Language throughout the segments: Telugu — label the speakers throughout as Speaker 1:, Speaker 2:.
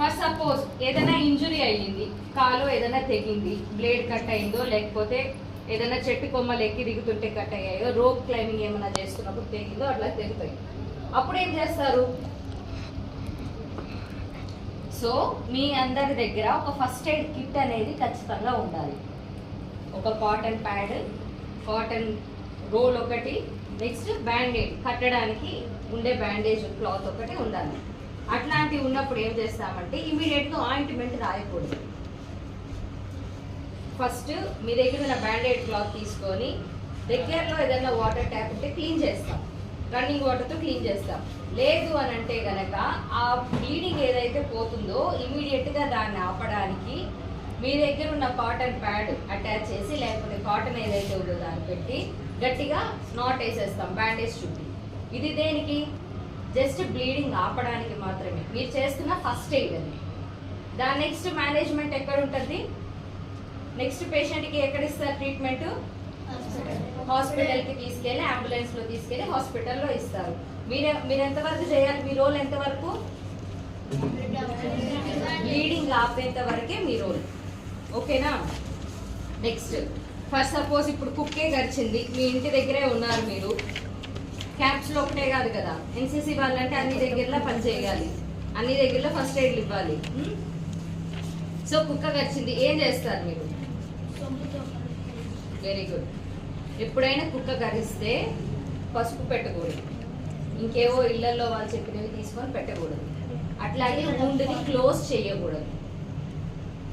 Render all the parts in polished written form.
Speaker 1: ఫస్ట్ సపోజ్ ఏదైనా ఇంజురీ అయ్యింది, కాలు ఏదైనా తెగింది, బ్లేడ్ కట్ అయిందో, లేకపోతే ఏదైనా చెట్టు కొమ్మలు ఎక్కి దిగుతుంటే కట్ అయ్యాయో, రోప్ క్లైంబింగ్ ఏమైనా చేస్తున్నప్పుడు తెగిందో, అట్లా తెగుతాయి. అప్పుడు ఏం చేస్తారు? సో మీ అందరి దగ్గర ఒక ఫస్ట్ ఎయిడ్ కిట్ అనేది ఖచ్చితంగా ఉండాలి. ఒక కాటన్ ప్యాడ్, కాటన్ రోల్ ఒకటి, నెక్స్ట్ బ్యాండేజ్ కట్టడానికి ఉండే బ్యాండేజ్ క్లాత్ ఒకటి ఉండాలి. అట్లాంటివి ఉన్నప్పుడు ఏం చేస్తామంటే ఇమీడియట్గా ఆయింట్మెంట్ రాయకూడదు. ఫస్ట్ మీ దగ్గర ఉన్న బ్యాండేడ్ క్లాత్ తీసుకొని దగ్గరలో ఏదైనా వాటర్ ట్యాప్ ఉంటే క్లీన్ చేస్తాం, రన్నింగ్ వాటర్తో క్లీన్ చేస్తాం. లేదు అని అంటే గనక ఆ బ్లీడింగ్ ఏదైతే పోతుందో ఇమీడియట్గా దాన్ని ఆపడానికి మీ దగ్గర ఉన్న కాటన్ ప్యాడ్ అటాచ్ చేసి, లేకపోతే కాటన్ ఏదైతే ఉందో దాన్ని పెట్టి గట్టిగా నాట్ వేసేస్తాం బ్యాండేజ్ చుట్టి. ఇది దేనికి? జస్ట్ బ్లీడింగ్ ఆపడానికి మాత్రమే మీరు చేస్తున్న ఫస్ట్ ఎయిడ్ అని. దాని నెక్స్ట్ మేనేజ్మెంట్ ఎక్కడ ఉంటుంది? నెక్స్ట్ పేషెంట్కి ఎక్కడ ఇస్తారు ట్రీట్మెంట్? హాస్పిటల్కి తీసుకెళ్ళి, అంబులెన్స్లో తీసుకెళ్ళి హాస్పిటల్లో ఇస్తారు. మీరు ఎంతవరకు చేయాలి? మీ రోల్ ఎంతవరకు? బ్లీడింగ్ ఆపేంత వరకే మీ రోల్. ఓకేనా? నెక్స్ట్ ఫస్ట్ సపోజ్ ఇప్పుడు కుక్కే గరిచింది, మీ ఇంటి దగ్గరే ఉన్నారు మీరు. క్యాంప్స్లో ఒకటే కాదు కదా, ఎన్సీసీ వాళ్ళంటే అన్ని దగ్గరలో పని చేయాలి, అన్ని దగ్గరలో ఫస్ట్ ఎయిడ్లు ఇవ్వాలి. సో కుక్క గరిచింది, ఏం చేస్తారు మీరు? Very good. ఎప్పుడైనా కుక్క గరిస్తే పసుపు పెట్టకూడదు, ఇంకేవో ఇళ్లలో వాళ్ళు చెప్పినవి తీసుకొని పెట్టకూడదు. అట్లాగే వుండ్ని క్లోజ్ చేయకూడదు.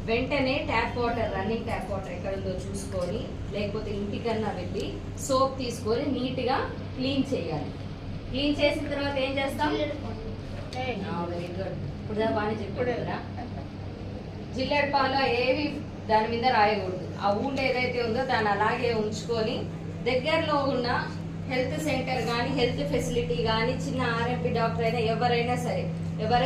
Speaker 1: వెంటనే tap water, running tap water ఎక్కడుందో చూసుకొని, లేకపోతే ఇంటికన్నా వెళ్ళి సోప్ తీసుకొని నీట్గా క్లీన్ చేయాలి. క్లీన్ చేసిన తర్వాత ఏం చేస్తాం? Very good. ఇప్పుడు బాగా చెప్పాడు కదా, జిల్లెడ్ పాలు ఏవి దాని మీద రాయకూడదు. ఆ ఊండ్ ఏదైతే ఉందో దాన్ని అలాగే ఉంచుకొని దగ్గరలో ఉన్న హెల్త్ సెంటర్ కానీ, హెల్త్ ఫెసిలిటీ కానీ, చిన్న ఆర్ఎంపీ డాక్టర్ అయినా ఎవరైనా సరే, ఎవరైనా